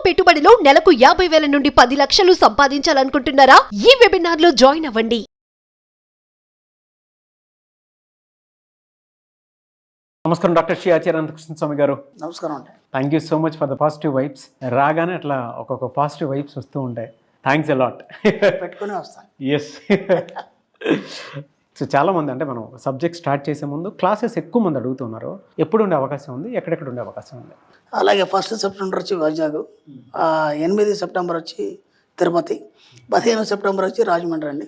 పెట్టుబడిలో నెలకు 50,000 నుండి 10 లక్షలు సంపాదించాలనుకుంటున్నారా? ఈ వెబినార్ లో జాయిన్ అవ్వండి. నమస్కారం డాక్టర్ శ్రీ ఆచార్య అనంతకృష్ణ స్వామి గారు. నమస్కారం అండి. Thank you so much for the positive vibes. రాగానే అట్లా ఒక్కొక్క పాజిటివ్ వైబ్స్ వస్తూ ఉంటాయి. Thanks a lot. పెట్టుకునే వస్తాను. ఎస్. సో చాలామంది అంటే మనం సబ్జెక్ట్ స్టార్ట్ చేసే ముందు క్లాసెస్ ఎక్కువ మంది అడుగుతున్నారు. ఎప్పుడు ఉండే అవకాశం ఉంది, ఎక్కడెక్కడ ఉండే అవకాశం ఉంది? అలాగే 1 సెప్టెంబర్ వచ్చి వైజాగ్, 8 సెప్టెంబర్ వచ్చి తిరుపతి, 15 సెప్టెంబర్ వచ్చి రాజమండ్రి అండి,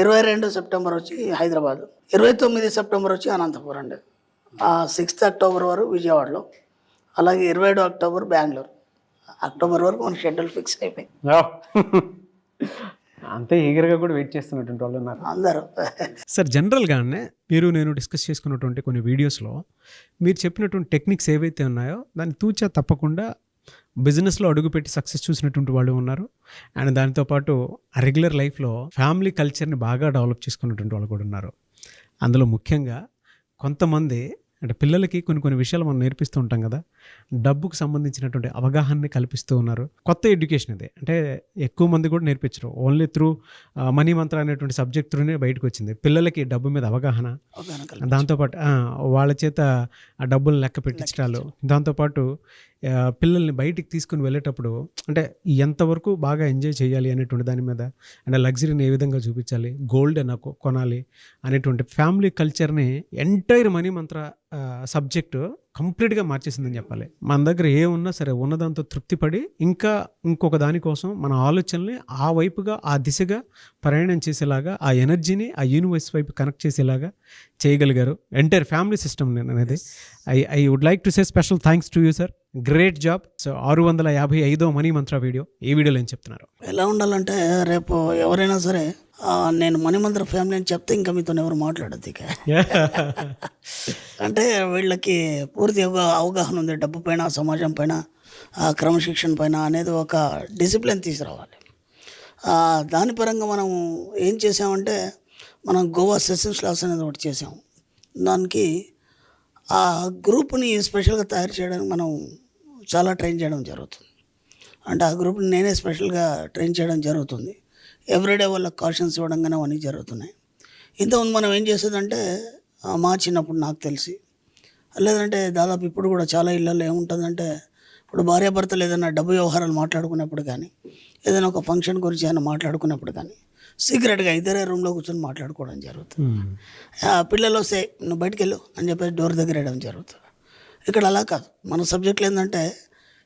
22 సెప్టెంబర్ వచ్చి హైదరాబాద్, 29 సెప్టెంబర్ వచ్చి అనంతపురం అండి, 6 అక్టోబర్ వరకు విజయవాడలో, అలాగే 27 అక్టోబర్ బెంగళూరు. అక్టోబర్ వరకు మన షెడ్యూల్ ఫిక్స్ అయిపోయింది. అంతే ఈగర్గా కూడా వెయిట్ చేస్తున్నటువంటి వాళ్ళు ఉన్నారు అందరూ. సార్, జనరల్గానే నేను డిస్కస్ చేసుకున్నటువంటి కొన్ని వీడియోస్లో మీరు చెప్పినటువంటి టెక్నిక్స్ ఏవైతే ఉన్నాయో దాన్ని తూచా తప్పకుండా బిజినెస్లో అడుగుపెట్టి సక్సెస్ చూసినటువంటి వాళ్ళు ఉన్నారు. అండ్ దాంతోపాటు రెగ్యులర్ లైఫ్లో ఫ్యామిలీ కల్చర్ని బాగా డెవలప్ చేసుకున్నటువంటి వాళ్ళు కూడా ఉన్నారు. అందులో ముఖ్యంగా కొంతమంది అంటే పిల్లలకి కొన్ని విషయాలు మనం నేర్పిస్తూ ఉంటాం కదా, డబ్బుకు సంబంధించినటువంటి అవగాహనని కల్పిస్తూ ఉన్నారు. కొత్త ఎడ్యుకేషన్ ఇది, అంటే ఎక్కువ మంది కూడా నేర్పించరు. ఓన్లీ త్రూ మనీ మంత్ర అనేటువంటి సబ్జెక్ట్ త్రూనే బయటకు వచ్చింది. పిల్లలకి డబ్బు మీద అవగాహన, దాంతోపాటు వాళ్ళ చేత ఆ డబ్బులు లెక్క పెట్టించడాలు, దాంతోపాటు పిల్లల్ని బయటికి తీసుకుని వెళ్ళేటప్పుడు అంటే ఎంతవరకు బాగా ఎంజాయ్ చేయాలి అనేటువంటి దాని మీద, అండ్ లగ్జరీని ఏ విధంగా చూపించాలి, గోల్డ్ కొనాలి అనేటువంటి ఫ్యామిలీ కల్చర్ని ఎంటైర్ మనీ మంత్ర సబ్జెక్టు కంప్లీట్గా మార్చేసిందని చెప్పాలి. మన దగ్గర ఏమున్నా సరే ఉన్నదాంతో తృప్తిపడి ఇంకా ఇంకొక దానికోసం మన ఆలోచనల్ని ఆ వైపుగా ఆ దిశగా ప్రయాణం చేసేలాగా, ఆ ఎనర్జీని ఆ యూనివర్స్ వైపు కనెక్ట్ చేసేలాగా చేయగలిగారు ఎంటైర్ ఫ్యామిలీ సిస్టమ్ అనేది. I would like to say special thanks to you sir. Great job. So 655వ మనీ మంత్ర వీడియో, ఈ వీడియోలో ఏం చెప్తున్నారు? ఎలా ఉండాలంటే, రేపు ఎవరైనా సరే నేను మణిమంత్ర ఫ్యామిలీ అని చెప్తే ఇంకా మీతో ఎవరు మాట్లాడద్దు ఇక. అంటే వీళ్ళకి పూర్తి అవగాహన ఉంది డబ్బు పైన, సమాజం పైన, క్రమశిక్షణ పైన అనేది ఒక డిసిప్లిన్ తీసుకురావాలి. దాని పరంగా మనం ఏం చేసామంటే, మనం గోవా సెషన్స్ క్లాస్ అనేది ఒకటి చేసాం. దానికి ఆ గ్రూప్ని స్పెషల్గా తయారు చేయడానికి మనం చాలా ట్రైన్ చేయడం జరుగుతుంది. అంటే ఆ గ్రూప్ని నేనే స్పెషల్గా ట్రైన్ చేయడం జరుగుతుంది. ఎవ్రీడే వాళ్ళకి కాషన్స్ ఇవ్వడం కానీ అవన్నీ జరుగుతున్నాయి. ఇంతకుముందు మనం ఏం చేసేదంటే, మా చిన్నప్పుడు నాకు తెలిసి, లేదంటే దాదాపు ఇప్పుడు కూడా చాలా ఇళ్ళల్లో ఏముంటుందంటే, ఇప్పుడు భార్యాభర్తలు ఏదైనా డబ్బు వ్యవహారాలు మాట్లాడుకునేప్పుడు కానీ, ఏదైనా ఒక ఫంక్షన్ గురించి ఏమైనా మాట్లాడుకునేప్పుడు కానీ సీక్రెట్గా ఇద్దరే రూమ్లో కూర్చొని మాట్లాడుకోవడం జరుగుతుంది. పిల్లలు వస్తే నువ్వు బయటికి వెళ్ళు అని చెప్పేసి డోర్ దగ్గర వేయడం జరుగుతుంది. ఇక్కడ అలా కాదు. మన సబ్జెక్టులు ఏంటంటే,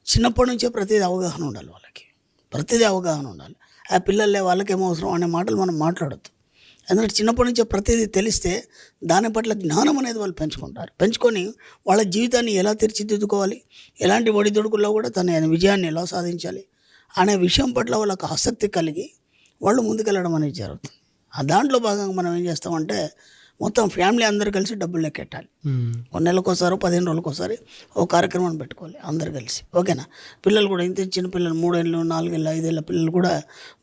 చిన్నప్పటి నుంచే ప్రతిదీ అవగాహన ఉండాలి వాళ్ళకి, ప్రతిదీ అవగాహన ఉండాలి. ఆ పిల్లలే వాళ్ళకేమో అవసరం అనే మాటలు మనం మాట్లాడొద్దు. ఎందుకంటే చిన్నప్పటి నుంచే ప్రతిదీ తెలిస్తే దాని పట్ల జ్ఞానం అనేది వాళ్ళు పెంచుకుంటారు. పెంచుకొని వాళ్ళ జీవితాన్ని ఎలా తీర్చిదిద్దుకోవాలి, ఎలాంటి ఒడిదుడుకుల్లో కూడా తన విజయాన్ని ఎలా సాధించాలి అనే విషయం పట్ల వాళ్ళకు ఆసక్తి కలిగి వాళ్ళు ముందుకెళ్ళడం అనేది జరుగుతుంది. దాంట్లో భాగంగా మనం ఏం చేస్తామంటే, మొత్తం ఫ్యామిలీ అందరూ కలిసి డబ్బులు లెక్కెట్టాలి. 1 నెలకోసారి 15 రోజులకోసారి ఒక కార్యక్రమాన్ని పెట్టుకోవాలి అందరు కలిసి. ఓకేనా? పిల్లలు కూడా ఇంత చిన్న పిల్లలు 3 ఏళ్ళు 4 ఏళ్ళు 5 ఏళ్ళ పిల్లలు కూడా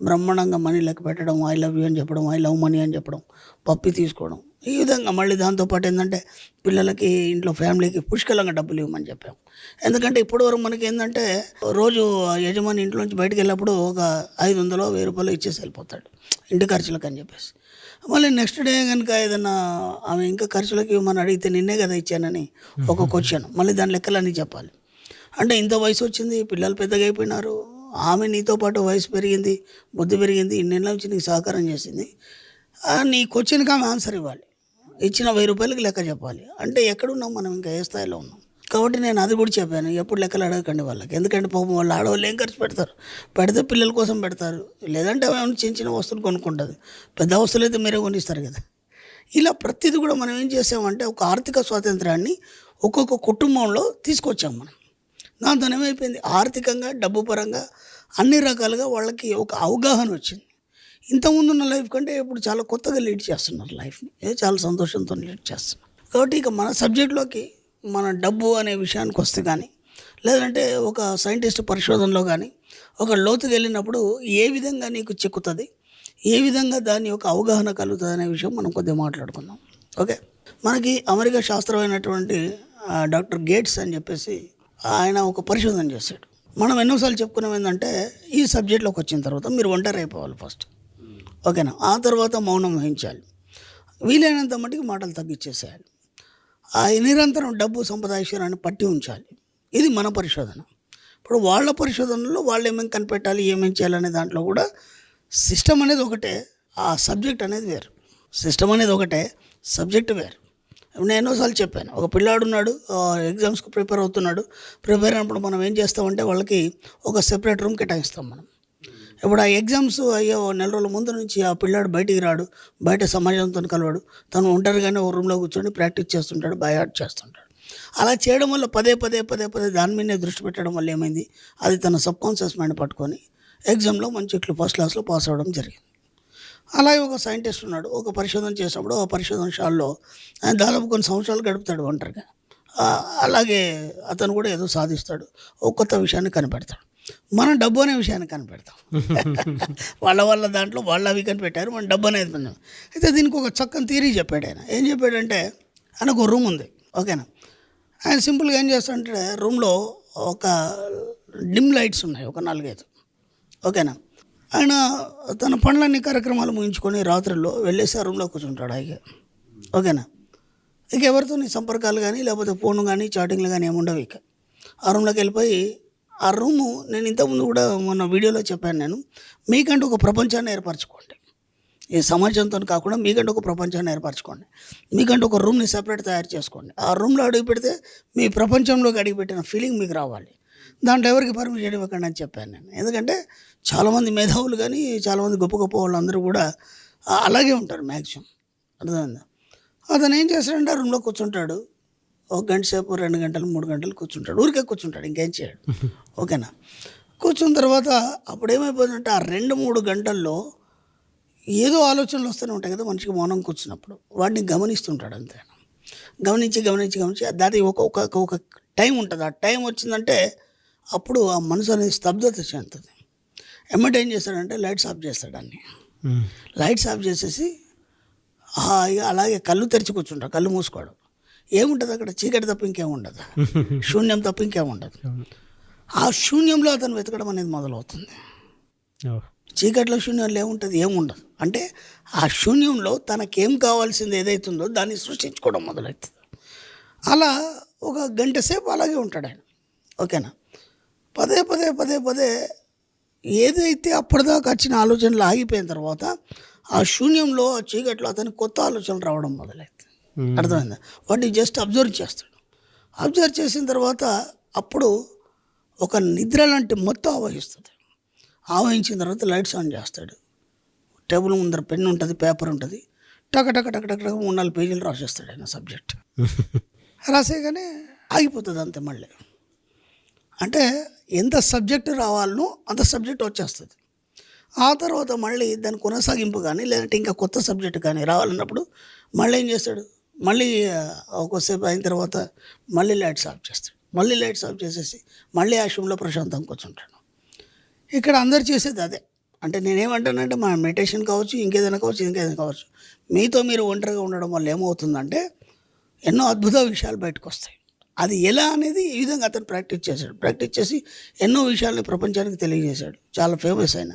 బ్రహ్మాండంగా మనీ లెక్క పెట్టడం, ఐ లవ్ యూ అని చెప్పడం, ఐ లవ్ మనీ అని చెప్పడం, పప్పి తీసుకోవడం, ఈ విధంగా. మళ్ళీ దాంతోపాటు ఏంటంటే, పిల్లలకి ఇంట్లో ఫ్యామిలీకి పుష్కలంగా డబ్బులు ఇవ్వమని చెప్పాం. ఎందుకంటే ఇప్పటివరకు మనకి ఏంటంటే, రోజు యజమాని ఇంట్లో నుంచి బయటకు వెళ్ళినప్పుడు ఒక 500 1000 రూపాయలు ఇచ్చేసి వెళ్ళిపోతాడు ఇంటి ఖర్చులకు అని చెప్పేసి. మళ్ళీ నెక్స్ట్ డే కనుక ఏదన్నా ఆమె ఇంకా ఖర్చులకి ఇవ్వమని అడిగితే, నిన్నే కదా ఇచ్చానని ఒక క్వశ్చన్, మళ్ళీ దాని లెక్కలన్నీ చెప్పాలి. అంటే ఇంత వయసు వచ్చింది, పిల్లలు పెద్దగా అయిపోయినారు, ఆమె నీతో పాటు వయసు పెరిగింది, బుద్ధి పెరిగింది, ఇన్నేళ్ళ నుంచి నీకు సహకారం చేసింది, నీ క్వశ్చన్కి ఆమె ఆన్సర్ ఇవ్వాలి. ఇచ్చిన 1000 రూపాయలకి లెక్క చెప్పాలి. అంటే ఎక్కడున్నాం మనం, ఇంకా ఏ స్థాయిలో ఉన్నాం. కాబట్టి నేను అది కూడా చెప్పాను, ఎప్పుడు లెక్కలు అడగకండి వాళ్ళకి. ఎందుకంటే పాపం వాళ్ళు ఆడవాళ్ళు ఏం ఖర్చు పెడతారు, పెడితే పిల్లల కోసం పెడతారు, లేదంటే ఏమైనా చిన్న వస్తువులు కొనుక్కుంటుంది. పెద్ద వస్తువులు అయితే మీరే కొనిస్తారు కదా. ఇలా ప్రతిదీ కూడా మనం ఏం చేసామంటే, ఒక ఆర్థిక స్వాతంత్రాన్ని ఒక్కొక్క కుటుంబంలో తీసుకొచ్చాం మనం. దాంతో ఏమైపోయింది, ఆర్థికంగా, డబ్బు పరంగా అన్ని రకాలుగా వాళ్ళకి ఒక అవగాహన వచ్చింది. ఇంతకుముందు ఉన్న లైఫ్ కంటే ఇప్పుడు చాలా కొత్తగా లీడ్ చేస్తున్నారు లైఫ్ని. చాలా సంతోషంతో లీడ్ చేస్తున్నారు. కాబట్టి ఇక మన సబ్జెక్టులోకి, మన డబ్బు అనే విషయానికి వస్తే కానీ, లేదంటే ఒక సైంటిస్ట్ పరిశోధనలో కానీ ఒక లోతుకి వెళ్ళినప్పుడు ఏ విధంగా నీకు చిక్కుతుంది, ఏ విధంగా దాని యొక్క అవగాహన కలుగుతుంది అనే విషయం మనం కొద్దిగా మాట్లాడుకుందాం. ఓకే, మనకి అమెరికా శాస్త్రమైనటువంటి డాక్టర్ గేట్స్ అని చెప్పేసి ఆయన ఒక పరిశోధన చేశాడు. మనం ఎన్నోసార్లు చెప్పుకున్నాం ఏంటంటే ఈ సబ్జెక్ట్లోకి వచ్చిన తర్వాత మీరు ఒంటరి అయిపోవాలి ఫస్ట్, ఓకేనా. ఆ తర్వాత మౌనం వహించాలి, వీలైనంత మటుకు మాటలు తగ్గించేసేయాలి, ఆ నిరంతరం డబ్బు సంపాదించాలని పట్టి ఉంచాలి. ఇది మన పరిశోధన. ఇప్పుడు వాళ్ళ పరిశోధనలో వాళ్ళు ఏమేమి కనిపెట్టాలి, ఏమేమి చేయాలనే దాంట్లో కూడా సిస్టమ్ అనేది ఒకటే, ఆ సబ్జెక్ట్ అనేది వేరు. సిస్టమ్ అనేది ఒకటే, సబ్జెక్ట్ వేరు. నేను ఎన్నోసార్లు చెప్పాను, ఒక పిల్లాడు ఉన్నాడు, ఎగ్జామ్స్కి ప్రిపేర్ అవుతున్నాడు. ప్రిపేర్ అయినప్పుడు మనం ఏం చేస్తామంటే వాళ్ళకి ఒక సెపరేట్ రూమ్ కేటాయిస్తాం మనం. ఇప్పుడు ఆ ఎగ్జామ్స్ అయ్యే నెల రోజుల ముందు నుంచి ఆ పిల్లాడు బయటికి రాడు, బయట సమాజంతో కలవాడు, తను ఒంటరిగానే ఒక రూమ్లో కూర్చొని ప్రాక్టీస్ చేస్తుంటాడు, బై హార్ట్ చేస్తుంటాడు. అలా చేయడం వల్ల పదే దాని మీదనే దృష్టి పెట్టడం వల్ల ఏమైంది, అది తన సబ్కాన్షియస్ మైండ్ పట్టుకొని ఎగ్జామ్లో మంచి ఫస్ట్ క్లాస్లో పాస్ అవ్వడం జరిగింది. అలాగే ఒక సైంటిస్ట్ ఉన్నాడు, ఒక పరిశోధన చేసినప్పుడు ఆ పరిశోధనశాలలో ఆయన దాదాపు కొన్ని సంవత్సరాలు గడుపుతాడు ఒంటరిగా. అలాగే అతను కూడా ఏదో సాధిస్తాడు, ఒక కొత్త విషయాన్ని కనిపెడతాడు. మనం డబ్బు అనే విషయాన్ని కనిపెడతాం. వాళ్ళ దాంట్లో వాళ్ళు అవి కనిపెట్టారు, మనం డబ్బు అనేది పొందాం. అయితే దీనికి ఒక చక్కని థియరీ చెప్పాడు ఆయన. ఏం చెప్పాడంటే, ఆయనకు ఒక రూమ్ ఉంది, ఓకేనా. ఆయన సింపుల్గా ఏం చేస్తాడంటే రూమ్లో ఒక డిమ్ లైట్స్ ఉన్నాయి, ఒక 4-5, ఓకేనా. ఆయన తన పనులన్నీ కార్యక్రమాలు ముగించుకొని రాత్రుల్లో వెళ్ళేసి ఆ రూమ్లో కూర్చుంటాడు హాయిగా, ఓకేనా. ఇక ఎవరితో నీ సంపర్కాలు కానీ లేకపోతే ఫోన్ కానీ చాటింగ్లు కానీ ఏముండవు. ఇక ఆ రూమ్లోకి వెళ్ళిపోయి ఆ రూము, నేను ఇంతకుముందు కూడా మొన్న వీడియోలో చెప్పాను, నేను మీకంటూ ఒక ప్రపంచాన్ని ఏర్పరచుకోండి. ఈ సమాజంతో కాకుండా మీకంటూ ఒక ప్రపంచాన్ని ఏర్పరచుకోండి. మీకంటూ ఒక రూమ్ని సెపరేట్ తయారు చేసుకోండి. ఆ రూమ్లో అడుగు పెడితే మీ ప్రపంచంలోకి అడుగుపెట్టిన ఫీలింగ్ మీకు రావాలి. దాంట్లో ఎవరికి పర్మిషన్ ఇవ్వకండి అని చెప్పాను నేను. ఎందుకంటే చాలామంది మేధావులు కానీ చాలామంది గొప్ప వాళ్ళందరూ కూడా అలాగే ఉంటారు మ్యాక్సిమం, అర్థమైందా. అతను ఏం చేస్తాడంటే ఆ రూమ్లో కూర్చుంటాడు, 1 గంట సేపు 2 గంటలు 3 గంటలు కూర్చుంటాడు, ఊరికే కూర్చుంటాడు, ఇంకేం చేయడు, ఓకేనా. కూర్చున్న తర్వాత అప్పుడు ఏమైపోతుందంటే ఆ 2-3 గంటల్లో ఏదో ఆలోచనలు వస్తూనే ఉంటాయి కదా మనిషికి మౌనం కూర్చున్నప్పుడు. వాటిని గమనిస్తుంటాడు అంతే, గమనించి దాని ఒక టైం ఉంటుంది. ఆ టైం వచ్చిందంటే అప్పుడు ఆ మనసు అనేది స్తబ్దత చెందుతుంది. ఎమ్మటే ఏం చేస్తాడంటే లైట్స్ ఆఫ్ చేస్తాడు, అన్ని లైట్స్ ఆఫ్ చేసేసి అలాగే కళ్ళు తెరిచి కూర్చుంటాడు, కళ్ళు మూసుకోవడం. ఏముంటుంది అక్కడ, చీకటి తప్ప ఇంకేముండదు, శూన్యం తప్ప ఇంకేముండదు. ఆ శూన్యంలో అతను వెతకడం అనేది మొదలవుతుంది. చీకట్లో శూన్యంలో ఏముండదు. అంటే ఆ శూన్యంలో తనకేం కావాల్సింది ఏదైతుందో దాన్ని సృష్టించుకోవడం మొదలవుతుంది. అలా 1 గంట సేపు అలాగే ఉంటాడు ఆయన, ఓకేనా. పదే ఏదైతే అప్పటిదాకా వచ్చిన ఆలోచనలు ఆగిపోయిన తర్వాత ఆ శూన్యంలో, ఆ చీకట్లో అతనికి కొత్త ఆలోచనలు రావడం మొదలవుతుంది, అర్థమైందా. వాటిని జస్ట్ అబ్జర్వ్ చేస్తాడు. అబ్జర్వ్ చేసిన తర్వాత అప్పుడు ఒక నిద్ర లాంటి మొత్తం ఆవహిస్తుంది. ఆవహించిన తర్వాత లైట్స్ ఆన్ చేస్తాడు. టేబుల్ ముందర పెన్ ఉంటుంది, పేపర్ ఉంటుంది, టక 3-4 పేజీలు రాసేస్తాడు ఆయన సబ్జెక్ట్. రాసేగానే ఆగిపోతుంది అంతే. మళ్ళీ అంటే ఎంత సబ్జెక్ట్ రావాలనో అంత సబ్జెక్ట్ వచ్చేస్తుంది. ఆ తర్వాత మళ్ళీ దాని కొనసాగింపు కానీ లేదంటే ఇంకా కొత్త సబ్జెక్ట్ కానీ రావాలన్నప్పుడు మళ్ళీ ఏం చేస్తాడు, మళ్ళీ ఒకసేపు అయిన తర్వాత మళ్ళీ లైట్స్ ఆఫ్ చేస్తాడు. మళ్ళీ లైట్స్ ఆఫ్ చేసేసి మళ్ళీ ఆ రూమ్లో ప్రశాంతంగా కూర్చుంటాడు. ఇక్కడ అందరు చేసేది అదే. అంటే నేనేమంటానంటే మన మెడిటేషన్ కావచ్చు, ఇంకేదైనా కావచ్చు, మీతో మీరు ఒంటరిగా ఉండడం వల్ల ఏమవుతుందంటే ఎన్నో అద్భుత విషయాలు బయటకు వస్తాయి. అది ఎలా అనేది ఈ విధంగా అతను ప్రాక్టీస్ చేసి ఎన్నో విషయాల్ని ప్రపంచానికి తెలియజేశాడు. చాలా ఫేమస్ అయిన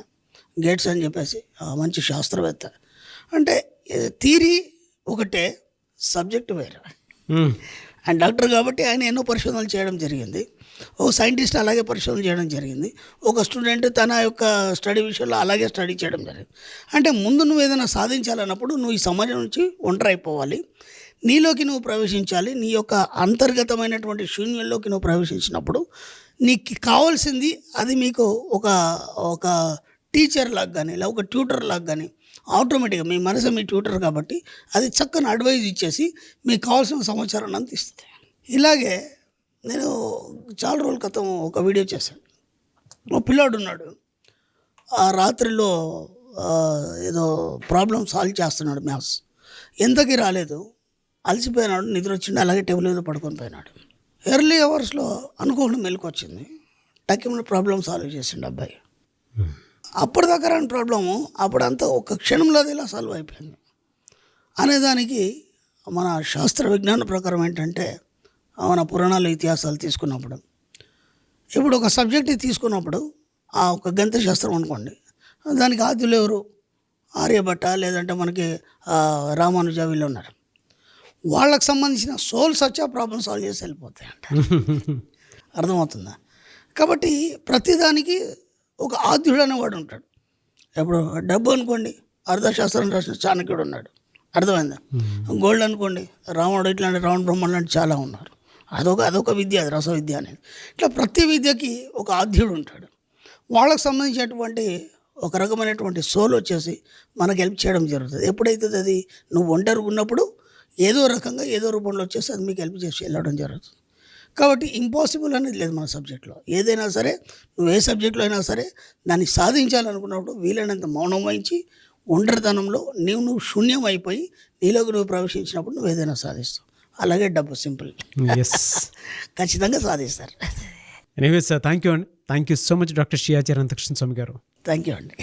గేట్స్ అని చెప్పేసి మంచి శాస్త్రవేత్త. అంటే థియరీ ఒకటే, సబ్జెక్ట్ వేరే. ఆయన డాక్టర్ కాబట్టి ఆయన ఎన్నో పరిశోధనలు చేయడం జరిగింది. ఒక సైంటిస్ట్ అలాగే పరిశోధన చేయడం జరిగింది. ఒక స్టూడెంట్ తన యొక్క స్టడీ విషయంలో అలాగే స్టడీ చేయడం జరిగింది. అంటే ముందు నువ్వు ఏదైనా సాధించాలన్నప్పుడు నువ్వు ఈ సమాజం నుంచి ఒంటరి అయిపోవాలి, నీలోకి నువ్వు ప్రవేశించాలి. నీ యొక్క అంతర్గతమైనటువంటి శూన్యంలోకి నువ్వు ప్రవేశించినప్పుడు నీకు కావాల్సింది అది మీకు ఒక టీచర్ లాగా కానీ లేదా ఒక ట్యూటర్ లాగా కానీ ఆటోమేటిక్గా మీ మనసు మీ ట్యూటర్ కాబట్టి అది చక్కని అడ్వైజ్ ఇచ్చేసి మీకు కావాల్సిన సమాచారాన్ని అందిస్తుంది. ఇలాగే నేను చాలా రోజుల క్రితం ఒక వీడియో చేశాను. ఒక పిల్లాడు ఉన్నాడు, ఆ రాత్రిలో ఏదో ప్రాబ్లం సాల్వ్ చేస్తున్నాడు, మ్యాథ్స్ ఎంతకీ రాలేదు, అలసిపోయినాడు, నిద్ర వచ్చిండు, అలాగే టేబుల్ మీద పడుకొని పోయినాడు. ఎర్లీ అవర్స్లో అనుకోకుండా మెలకు వచ్చింది, టక్కిన ప్రాబ్లం సాల్వ్ చేసిండు అబ్బాయి. అప్పటిదాకా రాని ప్రాబ్లము అప్పుడంతా ఒక క్షణంలో అది ఇలా సాల్వ్ అయిపోయింది అనేదానికి మన శాస్త్ర విజ్ఞాన ప్రకారం ఏంటంటే మన పురాణాలు ఇతిహాసాలు తీసుకున్నప్పుడు ఇప్పుడు ఒక సబ్జెక్ట్ తీసుకున్నప్పుడు ఆ ఒక గణిత శాస్త్రం అనుకోండి, దానికి ఆద్యులు ఎవరు? ఆర్యభట్ట, లేదంటే మనకి రామానుజ, వీళ్ళు ఉన్నారు. వాళ్ళకి సంబంధించిన సోల్ సచ్చా ప్రాబ్లమ్ సాల్వ్ చేసి వెళ్ళిపోతాయి అంట. అర్థమవుతుందా? కాబట్టి ప్రతిదానికి ఒక ఆద్యుడు అనేవాడు ఉంటాడు. ఇప్పుడు డబ్బు అనుకోండి, అర్థశాస్త్రం రాసిన చాణక్యుడు ఉన్నాడు. అర్థమైందా? గోల్డ్ అనుకోండి, రాముడు, ఇట్లాంటి రావణ బ్రహ్మణుడు లాంటి చాలా ఉన్నారు. అదొక విద్య, అది రస విద్య అనేది. ఇట్లా ప్రతి విద్యకి ఒక ఆద్యుడు ఉంటాడు. వాళ్ళకి సంబంధించినటువంటి ఒక రకమైనటువంటి సోల్ వచ్చేసి మనకు హెల్ప్ చేయడం జరుగుతుంది. ఎప్పుడైతే అది నువ్వు ఒంటరిగా ఉన్నప్పుడు ఏదో రకంగా ఏదో రూపంలో వచ్చేసి అది మీకు హెల్ప్ చేసి వెళ్ళడం జరుగుతుంది. కాబట్టి ఇంపాసిబుల్ అనేది లేదు మన సబ్జెక్ట్లో. ఏదైనా సరే, నువ్వు ఏ సబ్జెక్ట్లో అయినా సరే దాన్ని సాధించాలనుకున్నప్పుడు వీలైనంత మౌనం వహించి ఒంటరితనంలో నువ్వు శూన్యం అయిపోయి నీలోకి నువ్వు ప్రవేశించినప్పుడు నువ్వు ఏదైనా సాధిస్తావు. అలాగే డబ్బు సింపుల్, ఖచ్చితంగా సాధిస్తారు. ఎనీవేస్ సార్, థ్యాంక్ యూ అండి. Thank you so much doctor Shri Acharya Anantakrishna Swami గారు. థ్యాంక్ యూ అండి.